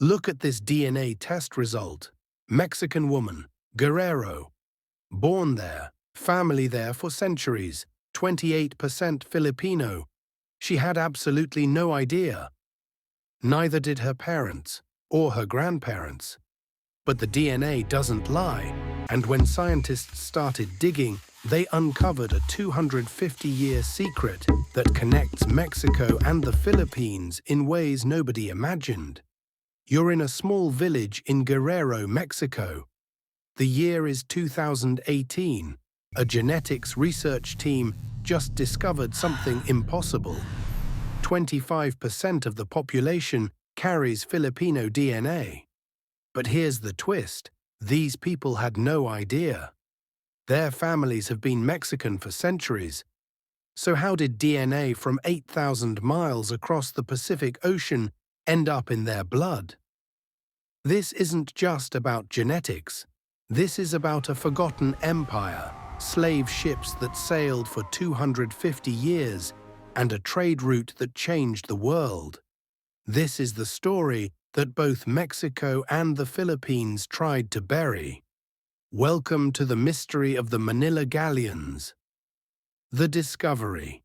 Look at this DNA test result. Mexican woman, Guerrero. Born there, family there for centuries, 28% Filipino. She had absolutely no idea. Neither did her parents or her grandparents. But the DNA doesn't lie, and when scientists started digging, they uncovered a 250-year secret that connects Mexico and the Philippines in ways nobody imagined. You're in a small village in Guerrero, Mexico. The year is 2018. A genetics research team just discovered something impossible. 25% of the population carries Filipino DNA. But here's the twist. These people had no idea. Their families have been Mexican for centuries. So how did DNA from 8,000 miles across the Pacific Ocean end up in their blood? This isn't just about genetics. This is about a forgotten empire, slave ships that sailed for 250 years, and a trade route that changed the world. This is the story that both Mexico and the Philippines tried to bury. Welcome to the mystery of the Manila Galleons. The discovery.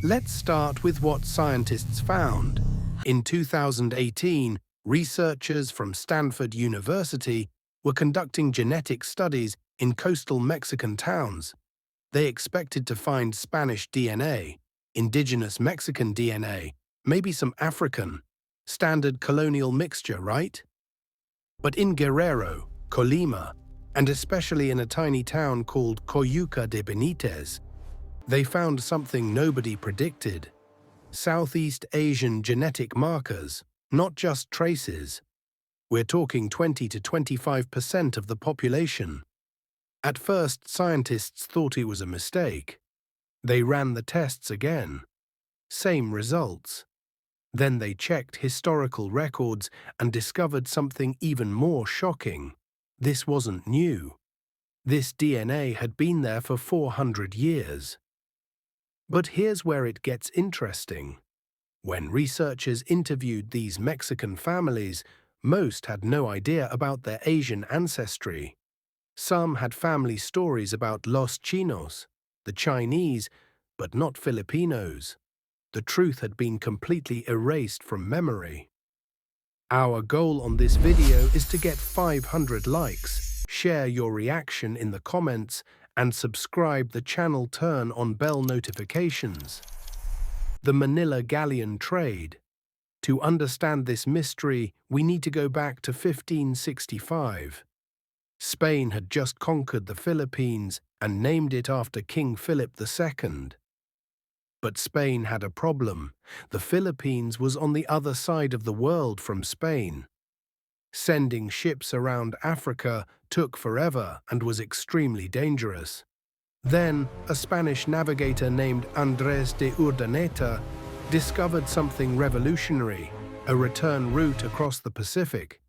Let's start with what scientists found. In 2018, researchers from Stanford University were conducting genetic studies in coastal Mexican towns. They expected to find Spanish DNA, indigenous Mexican DNA, maybe some African, standard colonial mixture, right? But in Guerrero, Colima, and especially in a tiny town called Coyuca de Benitez, they found something nobody predicted. Southeast Asian genetic markers, not just traces. We're talking 20 to 25% of the population. At first, scientists thought it was a mistake. They ran the tests again. Same results. Then they checked historical records and discovered something even more shocking. This wasn't new. This DNA had been there for 400 years. But here's where it gets interesting. When researchers interviewed these Mexican families, most had no idea about their Asian ancestry. Some had family stories about Los Chinos, the Chinese, but not Filipinos. The truth had been completely erased from memory. Our goal on this video is to get 500 likes. Share your reaction in the comments and subscribe the channel, turn on bell notifications. The Manila Galleon trade. To understand this mystery, we need to go back to 1565. Spain had just conquered the Philippines and named it after King Philip II. But Spain had a problem. The Philippines was on the other side of the world from Spain. Sending ships around Africa took forever and was extremely dangerous. Then, a Spanish navigator named Andrés de Urdaneta discovered something revolutionary, a return route across the Pacific.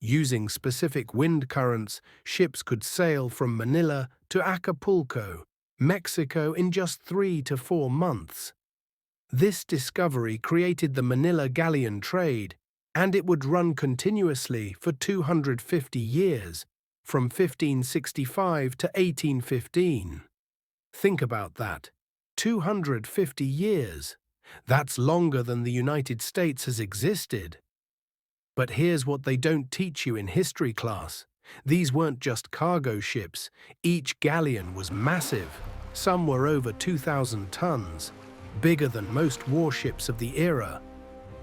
Using specific wind currents, ships could sail from Manila to Acapulco, Mexico in just 3 to 4 months. This discovery created the Manila Galleon trade, and it would run continuously for 250 years, from 1565 to 1815. Think about that. 250 years. That's longer than the United States has existed. But here's what they don't teach you in history class. These weren't just cargo ships. Each galleon was massive. Some were over 2,000 tons, bigger than most warships of the era.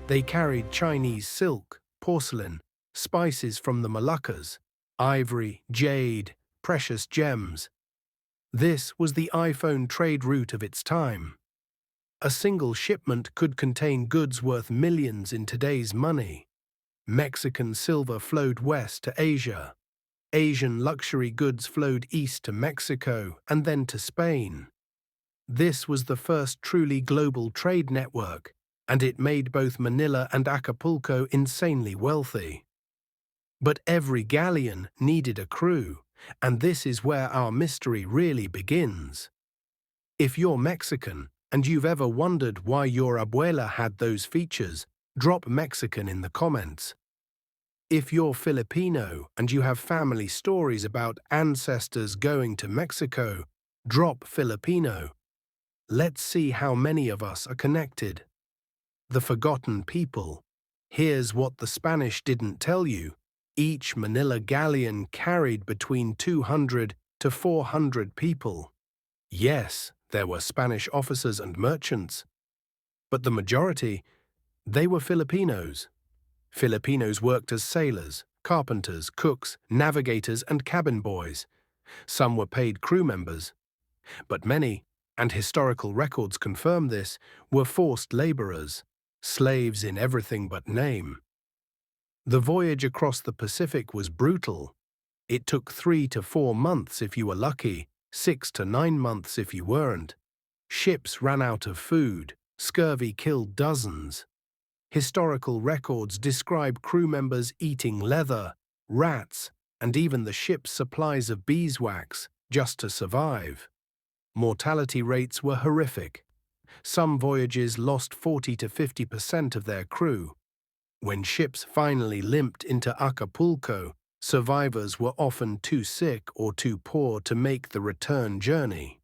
They carried Chinese silk, porcelain, spices from the Moluccas, ivory, jade, precious gems. This was the iPhone trade route of its time. A single shipment could contain goods worth millions in today's money. Mexican silver flowed west to Asia. Asian luxury goods flowed east to Mexico and then to Spain. This was the first truly global trade network, and it made both Manila and Acapulco insanely wealthy. But every galleon needed a crew, and this is where our mystery really begins. If you're Mexican and you've ever wondered why your abuela had those features, drop Mexican in the comments. If you're Filipino and you have family stories about ancestors going to Mexico, drop Filipino. Let's see how many of us are connected. The forgotten people. Here's what the Spanish didn't tell you. Each Manila Galleon carried between 200 to 400 people. Yes, there were Spanish officers and merchants, but the majority, they were Filipinos. Filipinos worked as sailors, carpenters, cooks, navigators, and cabin boys. Some were paid crew members, but many, and historical records confirm this, were forced laborers, slaves in everything but name. The voyage across the Pacific was brutal. It took 3 to 4 months if you were lucky, 6 to 9 months if you weren't. Ships ran out of food, scurvy killed dozens. Historical records describe crew members eating leather, rats, and even the ship's supplies of beeswax just to survive. Mortality rates were horrific. Some voyages lost 40 to 50% of their crew. When ships finally limped into Acapulco, survivors were often too sick or too poor to make the return journey.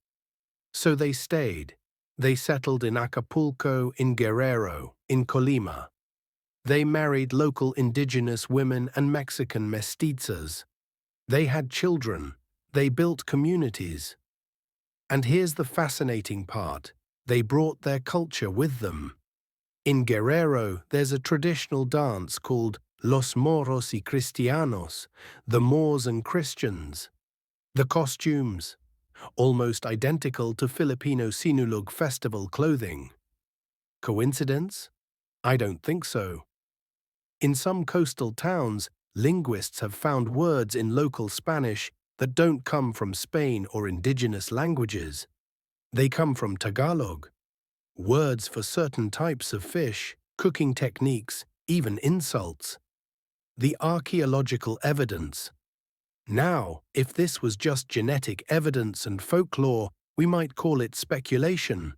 So they stayed. They settled in Acapulco, in Guerrero, in Colima. They married local indigenous women and Mexican mestizas. They had children. They built communities. And here's the fascinating part. They brought their culture with them. In Guerrero, there's a traditional dance called Los Moros y Cristianos, the Moors and Christians. The costumes, almost identical to Filipino Sinulog festival clothing. Coincidence? I don't think so. In some coastal towns, linguists have found words in local Spanish that don't come from Spain or indigenous languages. They come from Tagalog. Words for certain types of fish, cooking techniques, even insults. The archaeological evidence. Now, if this was just genetic evidence and folklore, we might call it speculation.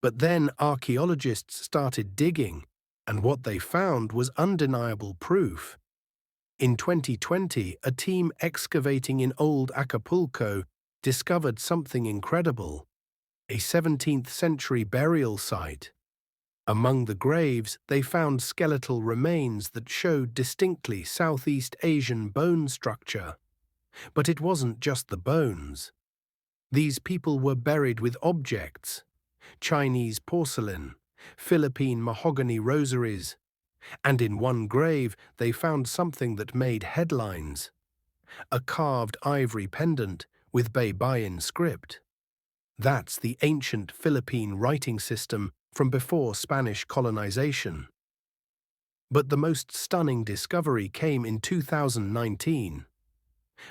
But then archaeologists started digging, and what they found was undeniable proof. In 2020, a team excavating in old Acapulco discovered something incredible: a 17th-century burial site. Among the graves, they found skeletal remains that showed distinctly Southeast Asian bone structure. But it wasn't just the bones. These people were buried with objects: Chinese porcelain, Philippine mahogany rosaries, and in one grave they found something that made headlines: a carved ivory pendant with Baybayin script. That's the ancient Philippine writing system from before Spanish colonization. But the most stunning discovery came in 2019.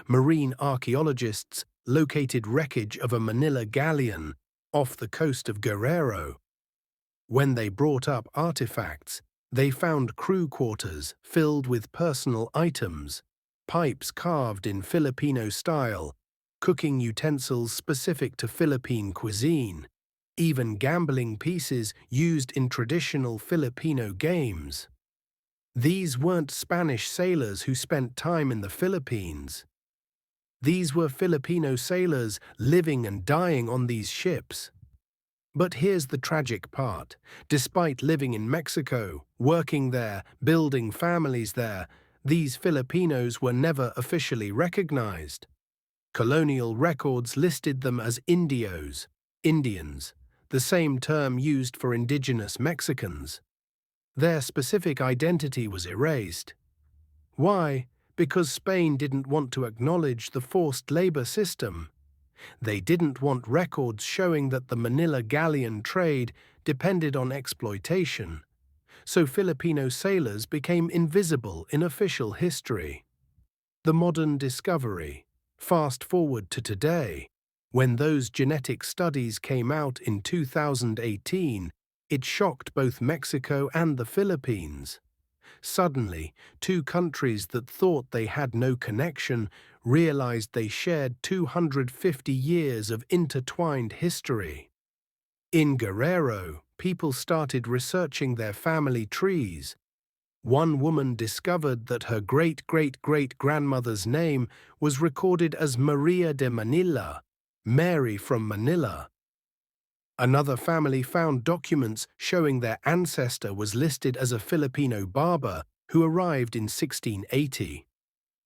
Marine archaeologists located wreckage of a Manila Galleon off the coast of Guerrero. When they brought up artifacts, they found crew quarters filled with personal items, pipes carved in Filipino style, cooking utensils specific to Philippine cuisine, even gambling pieces used in traditional Filipino games. These weren't Spanish sailors who spent time in the Philippines. These were Filipino sailors living and dying on these ships. But here's the tragic part. Despite living in Mexico, working there, building families there, these Filipinos were never officially recognized. Colonial records listed them as Indios, Indians, the same term used for indigenous Mexicans. Their specific identity was erased. Why? Because Spain didn't want to acknowledge the forced labor system. They didn't want records showing that the Manila Galleon trade depended on exploitation. So Filipino sailors became invisible in official history. The modern discovery. Fast forward to today. When those genetic studies came out in 2018, it shocked both Mexico and the Philippines. Suddenly, two countries that thought they had no connection realized they shared 250 years of intertwined history. In Guerrero, people started researching their family trees. One woman discovered that her great-great-great-grandmother's name was recorded as Maria de Manila, Mary from Manila. Another family found documents showing their ancestor was listed as a Filipino barber who arrived in 1680.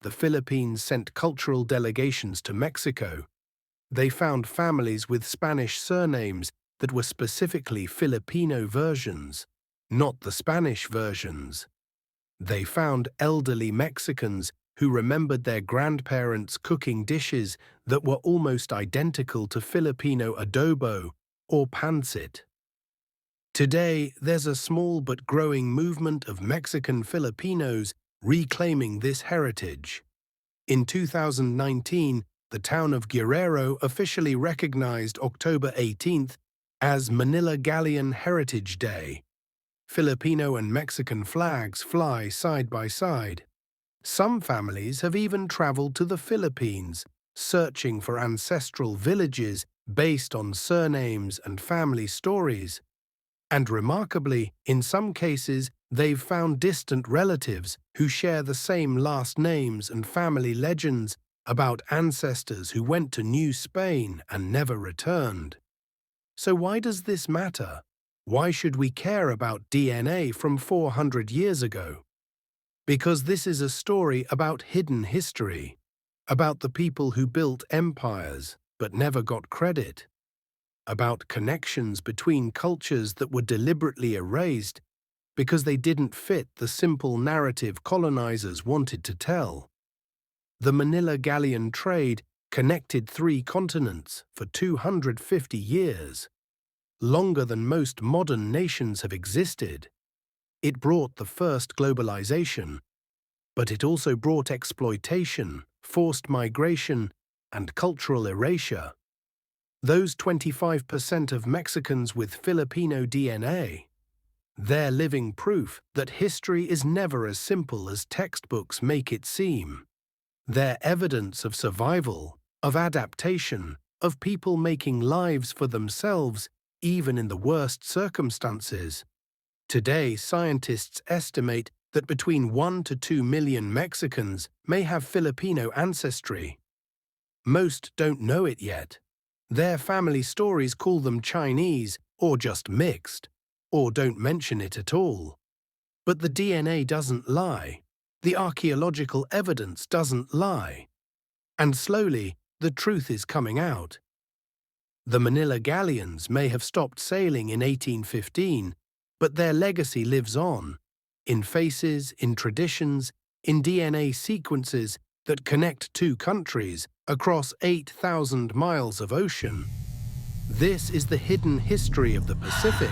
The Philippines sent cultural delegations to Mexico. They found families with Spanish surnames that were specifically Filipino versions, not the Spanish versions. They found elderly Mexicans who remembered their grandparents cooking dishes that were almost identical to Filipino adobo or pancit. Today, there's a small but growing movement of Mexican Filipinos reclaiming this heritage. In 2019, the town of Guerrero officially recognized October 18th as Manila Galleon Heritage Day. Filipino and Mexican flags fly side by side. Some families have even traveled to the Philippines, searching for ancestral villages based on surnames and family stories. And remarkably, in some cases, they've found distant relatives who share the same last names and family legends about ancestors who went to New Spain and never returned. So why does this matter? Why should we care about DNA from 400 years ago? Because this is a story about hidden history, about the people who built empires but never got credit, about connections between cultures that were deliberately erased because they didn't fit the simple narrative colonizers wanted to tell. The Manila Galleon trade connected 3 continents for 250 years, longer than most modern nations have existed. It brought the first globalization, but it also brought exploitation, forced migration, and cultural erasure. Those 25% of Mexicans with Filipino DNA, they're living proof that history is never as simple as textbooks make it seem. They're evidence of survival, of adaptation, of people making lives for themselves even in the worst circumstances. Today, scientists estimate that between 1 to 2 million Mexicans may have Filipino ancestry. Most don't know it yet. Their family stories call them Chinese or just mixed, or don't mention it at all. But the DNA doesn't lie. The archaeological evidence doesn't lie. And slowly, the truth is coming out. The Manila Galleons may have stopped sailing in 1815, but their legacy lives on, in faces, in traditions, in DNA sequences that connect 2 countries across 8,000 miles of ocean. This is the hidden history of the Pacific,